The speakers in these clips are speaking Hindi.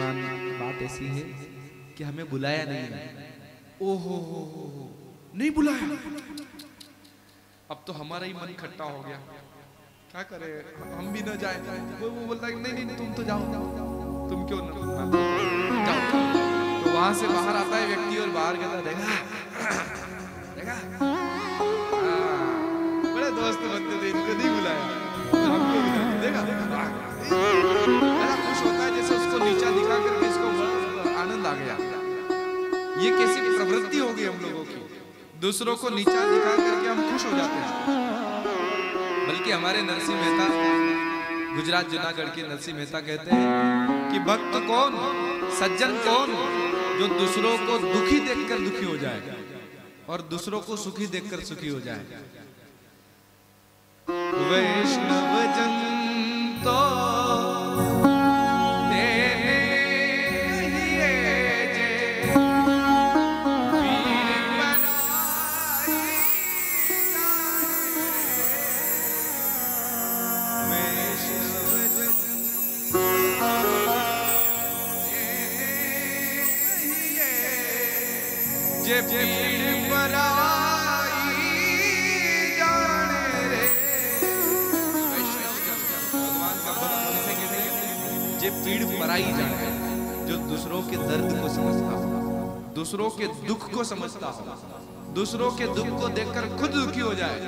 श्रीमान बात ऐसी है कि हमें बुलाया नहीं है। ओहो नहीं बुलाया, अब तो हमारा ही मन खट्टा हो गया, क्या करे हम भी ना जाए। वो बोलता है नहीं नहीं तुम तो जाओ, तुम क्यों ना जाओ। तो वहां से बाहर आता है व्यक्ति और बाहर कहता देखा देखा बड़े दोस्त बनते थे, इनको नहीं बुलाया तो हम क्यों बुलाए, देखा खुश होता है जैसे उसको नीचा दिखा करके इसको आनंद आ गया। ये कैसी प्रवृत्ति हो गई हम लोगों की, दूसरों को नीचा दिखा करके हम खुश हो जाते हैं। बल्कि हमारे नरसिंह मेहता, गुजरात जूनागढ़ के नरसिंह मेहता कहते हैं कि भक्त कौन, सज्जन कौन जो दूसरों को दुखी देखकर दुखी हो जाए और दूसरों को सुखी देखकर सुखी हो जाए। वैष्णव जन तो पीड़ पराई जाने, जो दूसरों के दर्द को समझता हो, दूसरों के दुख को समझता हो, दूसरों के दुख को देखकर खुद दुखी हो जाए,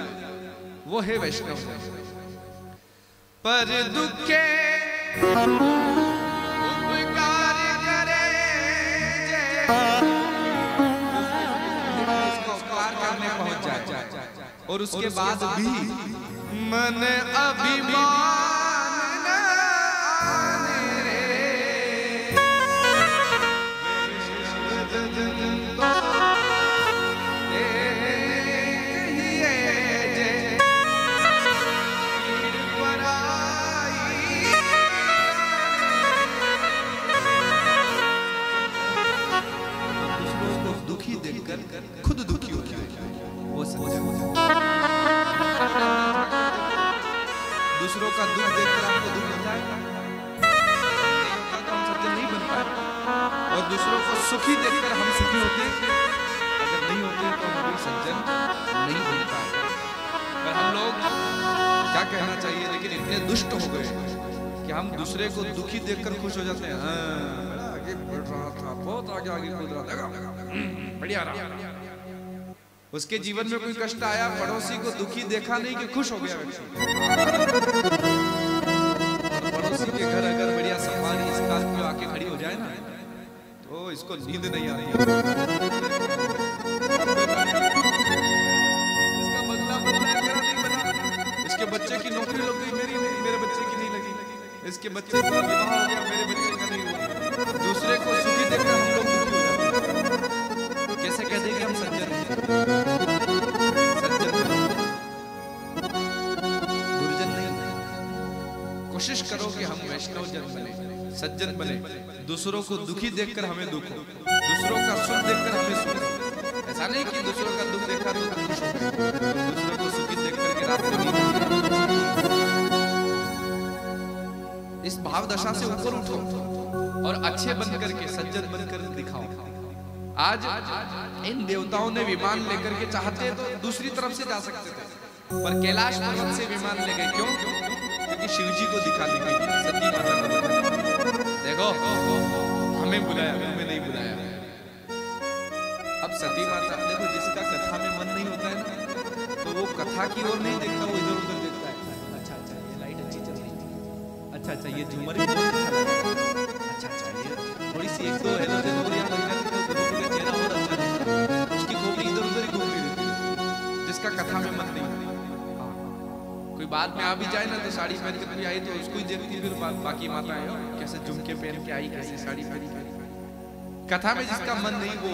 वो है वैष्णव। पर दुखे उपकार करे करने पहुंच जाए और उसके बाद भी मन अभिमान खुद दुखी हो जाए, वो सज्जन। दूसरों का दुख देखकर आपको दुख होता है तो हम सज्जन नहीं बन पाए, और दूसरों को सुखी देखकर हम सुखी होते, अगर नहीं होते तो हम भी सज्जन नहीं बन पाए। पर हम लोग क्या कहना चाहिए, लेकिन इतने दुष्ट हो गए कि हम दूसरे को दुखी देखकर खुश हो जाते हैं। बड़ा आगे बढ़ रहा था, बहुत आगे आगे कूद रहा था, बढ़िया रहा। उसके जीवन में कोई कष्ट आया, पड़ोसी को दुखी देखा नहीं कि खुश हो गया व्यक्ति। पड़ोसी के घर अगर बढ़िया सफारी स्कॉर्पियो आके खड़ी हो जाए ना, तो इसको नींद नहीं आती। इसका बदला बदला मेरा नहीं बना, इसके बच्चे की नौकरी लग गई, मेरी नहीं, मेरे बच्चे की नहीं लगी, इसके बच्चे का विवाह हो गया, मेरे बच्चे का नहीं हुआ। दूसरे को सुखी देखकर हम लोग दुखी हो जाते हैं। कैसे कह देंगे हम सज्जन हैं? सज्जन दुर्जन नहीं। कोशिश करो कि हम वैष्णव जन बने, सज्जन बने, दूसरों को दुखी देखकर हमें दुख हो, दूसरों का सुख देखकर हमें सुख हो। ऐसा नहीं कि दूसरों का दुख देखा तो खुश हो, दूसरों को सुखी देखकर के रात में नींद। इस भाव दशा से ऊपर उठो और अच्छे बनकर के, सज्जन बनकर दिखाओ। आज इन देवताओं ने विमान लेकर के चाहते तो दूसरी तरफ से जा सकते थे, पर कैलाश पर्वत से विमान ले गए। क्यों? क्योंकि शिव जी को दिखाने के लिए, सती माता को देखो हमें बुलाया, हमें नहीं बुलाया। अब सती माता देखो, जिसका कथा में मन नहीं होता है ना, तो वो कथा की ओर नहीं देखता, वो इधर उधर देखता है। अच्छा अच्छा ये लाइट अच्छी चल रही थी, अच्छा अच्छा ये झूमर भी बहुत अच्छा लग रहा है, अच्छा अच्छा ये थोड़ी सी एक दो हेलोजन और यहाँ लग जाती है, चेहरा और अच्छा दिख रहा है। उसकी खोपड़ी इधर उधर ही घूमती रहती है, जिसका कथा में मन नहीं। कोई बाद में आ भी जाए ना, तो साड़ी पहन के कोई आई तो उसको ही देखती, फिर बाकी माताएं कैसे झुमके पहन के आई, कैसे साड़ी पहन के। कथा में जिसका मन नहीं, वो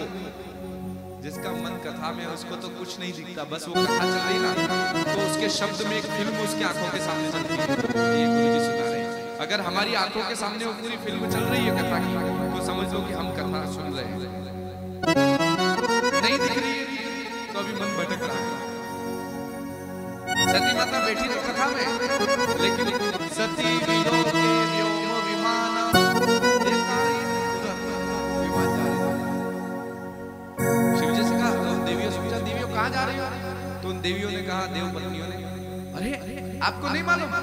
जिसका मन कथा में, उसको तो कुछ नहीं दिखता, बस वो कथा चल रही ना, तो उसके शब्द में एक फिल्म उसकी आंखों के सामने चलती है। ये गुरुजी सुना रहे हैं। अगर हमारी आंखों के सामने वो पूरी फिल्म चल रही है कथा की, तो समझ लो कि हम कथा सुन रहे हैं। नहीं दिख रही तो अभी मन भटक रहा है। सती माता बैठी तो कथा में, लेकिन सती विलोके व्योम विमान देखाई देवियों ने कहा, देव पत्नियों ने, अरे आपको नहीं मालूम,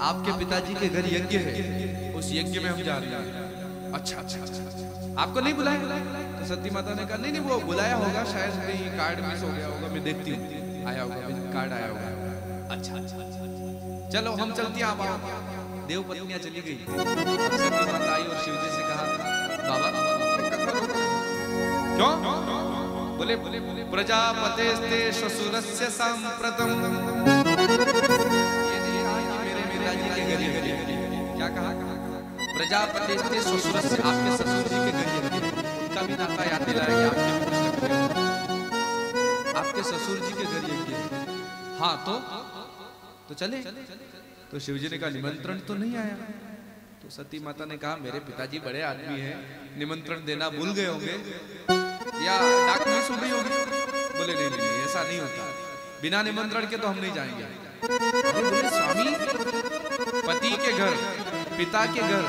आपके पिताजी के घर यज्ञ है, उस यज्ञ में हम जा रहे हैं। अच्छा अच्छा अच्छा, आपको नहीं बुलाया? तो सती माता ने कहा, नहीं नहीं, वो बुलाया होगा, शायद कहीं कार्ड मिस हो गया होगा, मैं देखती हूँ, आया होगा, कार्ड आया होगा। अच्छा अच्छा अच्छा, चलो हम चलती हैं, आप आओ। देव पत्नियां चली गई। सती माता आई और शिवजी से कहा, बाबा क्यों? बोले प्रजापतेस्ते श्वशुरस्य सांप्रतम। ये नहीं कहा मेरे पिताजी के घर यज्ञ। क्या कहा? प्रजापतेस्ते श्वशुरस्य, आपके ससुर जी के घर यज्ञ। उनका भी नाता याद दिलाया कि आपके भी कुछ लगते हैं। आपके ससुर जी के घर यज्ञ। हाँ तो चले। तो शिवजी ने कहा, निमंत्रण तो नहीं आया। तो सती माता ने कहा, मेरे पिताजी बड़े आदमी हैं, निमंत्रण देना भूल गए होंगे या डाक मिस हो गई होगी। बोले नहीं नहीं, ऐसा नहीं होता, बिना निमंत्रण के तो हम नहीं जाएंगे। बोले स्वामी, पति के घर, पिता के घर,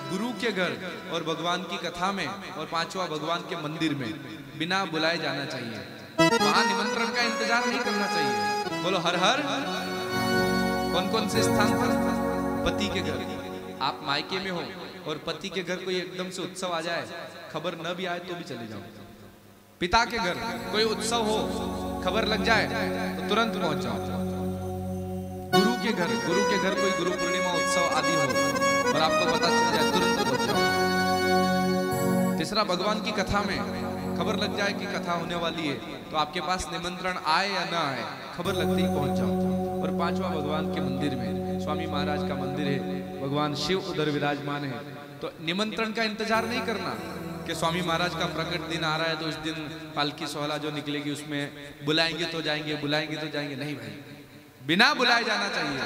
गुरु के घर और भगवान की कथा में और पांचवा भगवान के मंदिर में बिना बुलाए जाना चाहिए, वहां निमंत्रण का इंतजार नहीं करना चाहिए। बोलो हर हर। कौन कौन से स्थान पर? पति के घर, आप मायके में हो और पति के घर कोई एकदम से उत्सव आ जाए, खबर न भी आए तो भी चले जाओ। पिता के घर कोई उत्सव हो, खबर लग जाए तो तुरंत पहुंच जाओ। गुरु के घर कोई गुरु पूर्णिमा उत्सव आदि हो और आपको पता चल जाए, तुरंत पहुंच जाओ। तीसरा, भगवान की कथा में खबर लग जाए कि कथा होने वाली है, तो आपके पास निमंत्रण आए या ना आए, खबर लगते ही पहुंच जाओ। और पांचवा, भगवान के मंदिर में, स्वामी महाराज का मंदिर है, भगवान शिव उधर विराजमान है, तो निमंत्रण का इंतजार नहीं करना कि स्वामी महाराज का प्रकट दिन आ रहा है तो उस दिन पालकी सोहला जो निकलेगी उसमें बुलाएंगे तो जाएंगे, बुलाएंगे तो जाएंगे। नहीं भाई, बिना बुलाए जाना चाहिए।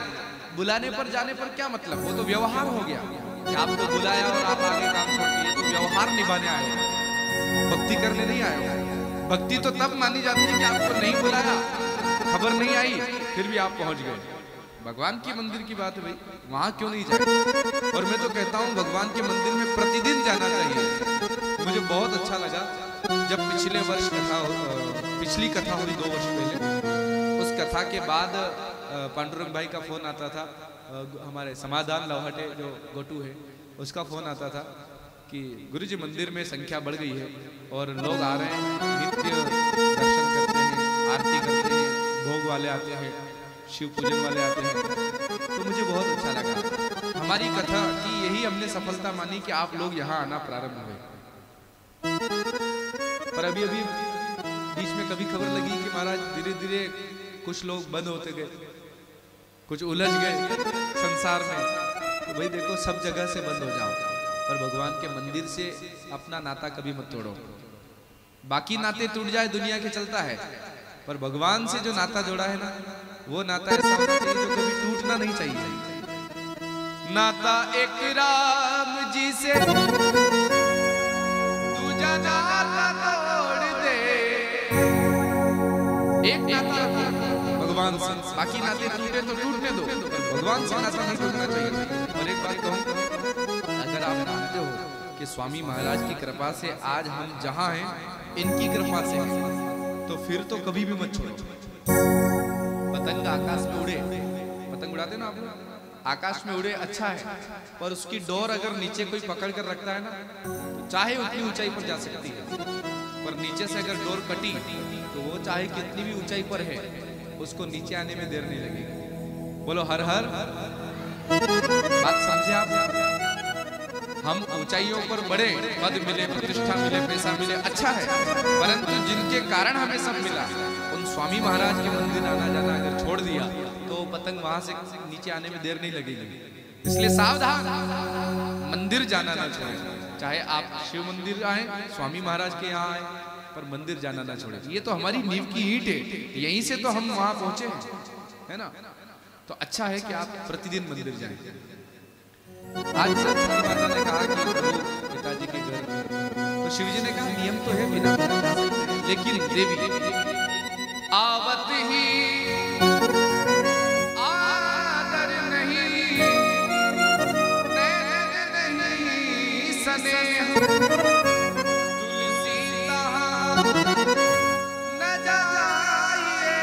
बुलाने पर जाने पर क्या मतलब, वो तो व्यवहार हो गया कि आपको बुलाया और आप आगे काम छोड़ दिए, तो व्यवहार निभाने आए हो, भक्ति करने नहीं आए हो। भक्ति तो तब मानी जाती है कि आपको नहीं बुलाया, खबर नहीं आई, फिर भी आप पहुंच गए। भगवान के मंदिर की बात है भाई, वहां क्यों नहीं जाए? और मैं तो कहता हूँ भगवान के मंदिर में प्रतिदिन जाना चाहिए। मुझे बहुत अच्छा लगा जब पिछले वर्ष पिछली कथा हुई 2 वर्ष पहले, उस कथा के बाद पांडुरंग भाई का फोन आता था, हमारे समाधान लौहटे जो गोटू है उसका फोन आता था कि गुरुजी मंदिर में संख्या बढ़ गई है और लोग आ रहे हैं, नित्य दर्शन करते हैं, आरती करते हैं, भोग वाले आते हैं, शिव पूजन वाले आते हैं। तो मुझे बहुत अच्छा लगा हमारी कथा की यही हमने सफलता मानी कि आप लोग यहाँ आना प्रारंभ हुए। पर अभी बीच में कभी खबर लगी कि महाराज धीरे धीरे कुछ लोग बंद होते गए, कुछ उलझ गए संसार में। तो भाई देखो, सब जगह से बंद हो जाओ, पर भगवान के मंदिर से अपना नाता कभी मत तोड़ो। बाकी नाते टूट जाए दुनिया के चलता है, पर भगवान से जो नाता जोड़ा है ना, वो नाता ऐसा होना चाहिए जो कभी टूटना नहीं चाहिए। नाता एक राम जी से, दूजा नाता तोड़ दे। एक नाता भगवान से, बाकी नाते टूटे तो टूटने दो, भगवान से नाता नहीं टूटना चाहिए। और एक बात कहूँ, अगर आप मानते हो कि स्वामी महाराज की कृपा से आज हम जहाँ हैं, इनकी कृपा से, तो फिर तो कभी भी मत छोड़ो। पतंग आकाश में उड़े, पतंग उड़ाते ना आप लोग, आकाश में उड़े अच्छा है, पर उसकी डोर अगर नीचे कोई पकड़ कर रखता है ना, तो चाहे उतनी ऊंचाई पर जा सकती है, पर नीचे से अगर डोर कटी तो वो चाहे कितनी भी ऊंचाई पर है, उसको नीचे आने में देर नहीं लगेगी। बोलो हर हर। बात समझे आप? हम ऊंचाइयों पर बढ़े, पद मिले, प्रतिष्ठा मिले, पैसा मिले, अच्छा है, परंतु जिनके कारण हमें सब मिला, उन स्वामी महाराज के मंदिर आना जाना अगर छोड़ दिया तो पतंग वहां से नीचे आने में देर नहीं लगेगी। इसलिए सावधान, मंदिर जाना ना छोड़े। चाहे आप शिव मंदिर आए, स्वामी महाराज के यहाँ आए, पर मंदिर जाना ना छोड़े। ये तो हमारी नींव की ईंट है, यहीं से तो हम वहां पहुंचे हैं, है ना? तो अच्छा है कि आप प्रतिदिन मंदिर जाएं। आज सती माता ने कहा कि पिताजी के घर में, तो शिवजी ने कहा नियम तो है, बिना जा सकते हैं, लेकिन देवी आवत ही आदर नहीं, नैन नहीं स्नेह, तुलसी न जाइए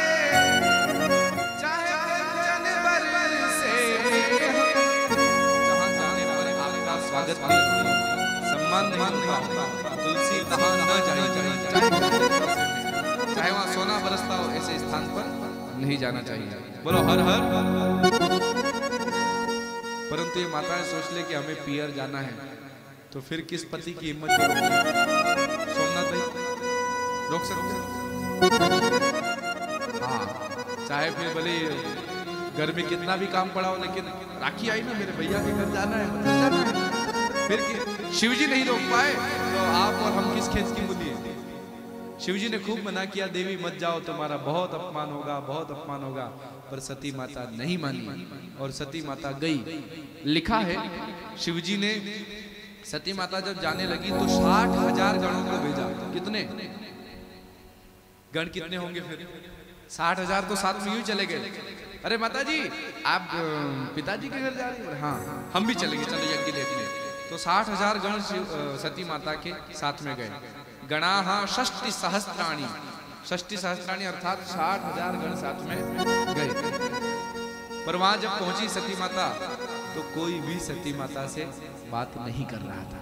सम्मान नहीं होता, तुलसी तहां न जाई, चाहे वहां सोना बरसता हो, ऐसे स्थान पर नहीं जाना चाहिए। बोलो हर हर। परंतु ये माताएं सोच ले कि हमें पियर जाना है, तो फिर किस पति की हिम्मत सोमनाथ भाई रोक सकते? हाँ, चाहे फिर भले घर में कितना भी काम पड़ा हो, लेकिन राखी आई ना, मेरे भैया के घर जाना है, मतलब जाना है। फिर शिव जी नहीं रोक पाए तो आप और हम किस खेत की मूली है? शिव जी ने खूब मना किया, देवी मत जाओ, तुम्हारा बहुत अपमान होगा, बहुत अपमान होगा। पर सती माता नहीं मानी और सती माता गई। लिखा है शिव जी ने सती माता जब जाने लगी तो 60,000 गणों को भेजा। कितने गण कितने होंगे फिर? 60,000 तो साथ में यूं चले गए। अरे माता जी आप पिताजी के घर जा रही हैं? हाँ हम भी चलेंगे, चलो यज्ञ देखने। तो 60,000 गण सती माता के साथ में गए। गणाहा 60 सहस्त्राणी, 60 सहस्त्राणी अर्थात 60,000 गण साथ में गए। पर वहां जब पहुंची सती माता तो कोई भी सती माता से बात नहीं कर रहा था,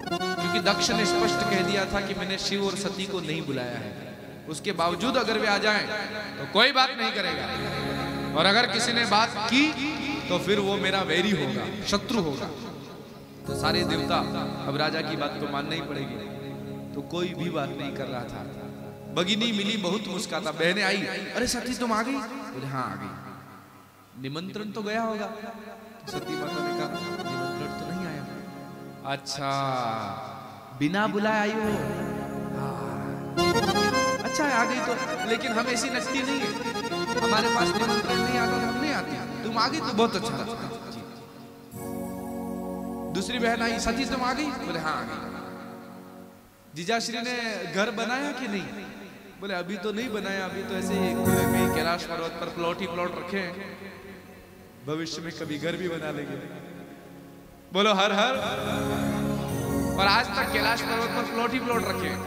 क्योंकि दक्ष ने स्पष्ट कह दिया था कि मैंने शिव और सती को नहीं बुलाया है। उसके बावजूद अगर वे आ जाएं तो कोई बात नहीं करेगा, और अगर किसी ने बात की तो फिर वो मेरा वैरी होगा, शत्रु होगा। तो सारे देवता अब राजा की बात तो मानना ही पड़ेगी, तो कोई भी बात नहीं कर रहा था। भगिनी मिली बहुत मुस्काता, बहने आई, अरे सती तुम आ गई? बोले हाँ आ गई। निमंत्रण तो गया होगा? तो सती माता ने कहा निमंत्रण तो नहीं आया। अच्छा बिना बुलाए आई हो? अच्छा आ गई तो, लेकिन हम ऐसी नचती नहीं है, हमारे पास निमंत्रण नहीं आता तो हम नहीं आती, तुम आ गई तो बहुत अच्छा लगा। दूसरी बहन आई, सती तुम आ गई? बोले हाँ आ गई। जीजाश्री ने घर बनाया कि नहीं? बोले अभी तो नहीं बनाया, अभी तो ऐसे ही कैलाश पर्वत पर प्लॉट ही प्लॉट रखे हैं, भविष्य में कभी घर भी बना लेंगे। बोलो हर हर। पर आज तक कैलाश पर्वत पर प्लॉट ही प्लॉट रखे हैं।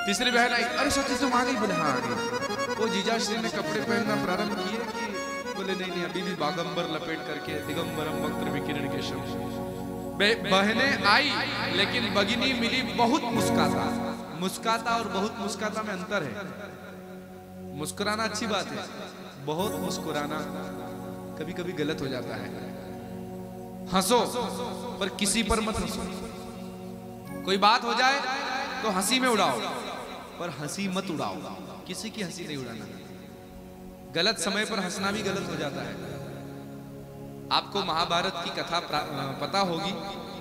तीसरी बहन आई, अरे सती तुम आ गई? बोले हाँ आ गई। वो जीजाश्री ने कपड़े पहनना प्रारंभ किए कि बोले नहीं नहीं अभी भी बागंबर लपेट करके दिगंबरम वक्त्र विकिरण केशव। बहने आई लेकिन भगिनी मिली बहुत मुस्काता। मुस्काता और बहुत मुस्काता में अंतर है। मुस्कुराना अच्छी बात है, बहुत मुस्कुराना कभी कभी गलत हो जाता है। हंसो पर किसी पर मत हंसो। कोई बात हो जाए तो हंसी में उड़ाओ, पर हंसी मत उड़ाओ, किसी की हंसी नहीं उड़ाना। गलत समय पर हंसना भी गलत हो जाता है। आपको महाभारत की कथा पता होगी।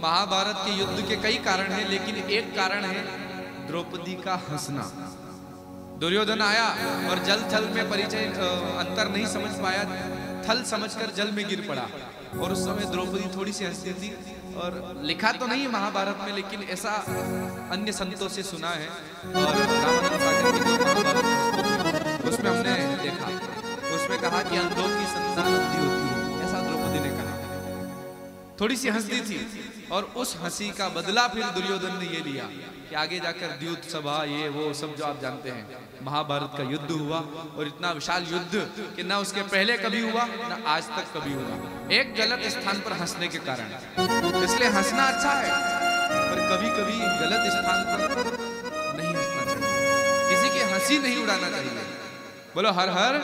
महाभारत के युद्ध के कई कारण हैं, लेकिन एक कारण है द्रौपदी का हंसना। दुर्योधन आया और जल थल में परिचय अंतर नहीं समझ पाया, थल समझकर जल में गिर पड़ा, और उस समय द्रौपदी थोड़ी सी हंसती थी। और लिखा तो नहीं है महाभारत में, लेकिन ऐसा अन्य संतों से सुना है। और रामानंद सागर की जो महाभारत उसमें हमने देखा, उसमें कहा कि अंधों की संतान अंधी होती है, ऐसा द्रौपदी ने कहा। थोड़ी सी हंसती थी, और उस हंसी का बदला फिर दुर्योधन ने ये लिया कि आगे जाकर द्यूत सभा ये वो सब जो आप जानते हैं, महाभारत का युद्ध हुआ, और इतना विशाल युद्ध कि ना उसके पहले कभी हुआ ना आज तक कभी हुआ, एक गलत स्थान पर हंसने के कारण। इसलिए हंसना अच्छा है, पर कभी कभी गलत स्थान पर नहीं हंसना चाहिए, किसी की हंसी नहीं उड़ाना चाहिए। बोलो हर हर।